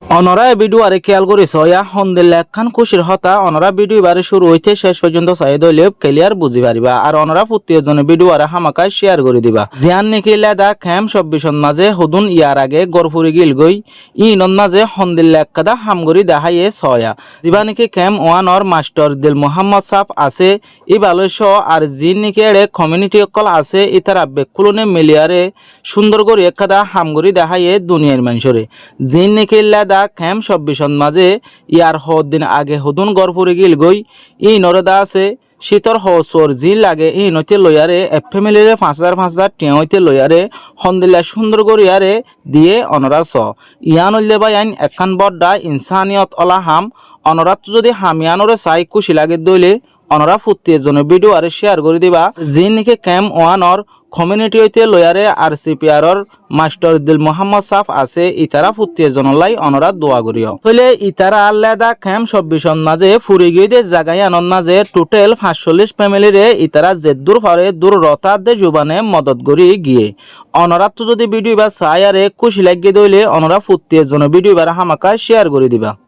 অনরা video আরে খেয়াল করিস ইয়া হন্দিল্লা একখান খুশির হতা অনরা ভিডিও বারে শুরু হইতে শেষ পর্যন্ত চাই দইলে ক্লিয়ার বুঝি পারিবা আর অনরা প্রত্যেক জনে ভিডিও আরে হামাকায় শেয়ার করে দিবা জিয়ান নেকি লেদা খেম 24 মাঝে হুদুন ইয়ার আগে গরফুরি গিল গই ইনন মাঝে হন্দিল্লা একখাদা হামগরি দেখাইয়ে ছয়া দিবা নাকি খেম ওয়ানর মাস্টার দিল মোহাম্মদ সাফ আছে ই বালয়স আর জিন নাকি এড়ে কমিউনিটি অকল আছে ইতার আবেগ কুলনে মিলিয়ারে সুন্দর করে একখাদা হামগরি দেখাইয়ে দুনিয়ার মানুষরে জিন নাকি লেদা খেম 24 মাঝে ইয়ার দিন আগে হুদুন গড় গিল গই ই নরদা আছে শীতর হসর জি লাগে ই নইতে লয়ারে এক ফ্যামিলিরে 5,000 টিয়া হইতে লয়ারে হন্দিল্লা সুন্দর করিয়ারে দিয়ে অনরা স ইয়ান হইলে বাই আইন একখান বড্ডা ইনসানিয়ত অলা হাম অনরাত যদি হামিয়ানরে চাই খুশি লাগে দইলে অনরা ফুত্তি এজনে ভিডিও আরে শেয়ার করে দিবা জি নাকি ক্যাম ওয়ানর কমিউনিটি হইতে লয়ারে আরসিপিআরর মাস্টার দিল মোহাম্মদ সাফ আছে ইতারা ফুত্তি এজনলাই অনরা দোয়া করিও হইলে ইতারা আল্লাদা ক্যাম 24 মাঝে ফুরি গিয়ে জাগাই আনন মাঝে টোটাল 45 ফ্যামিলিরে ইতারা জেদ্দুর ফারে দূর রতাদ দে জুবানে মদত করি গিয়ে অনরা তো যদি ভিডিও বা চাই আরে খুশি লাগিয়ে দইলে অনরা ফুত্তি এজনে ভিডিও বার হামাকা শেয়ার করে দিবা।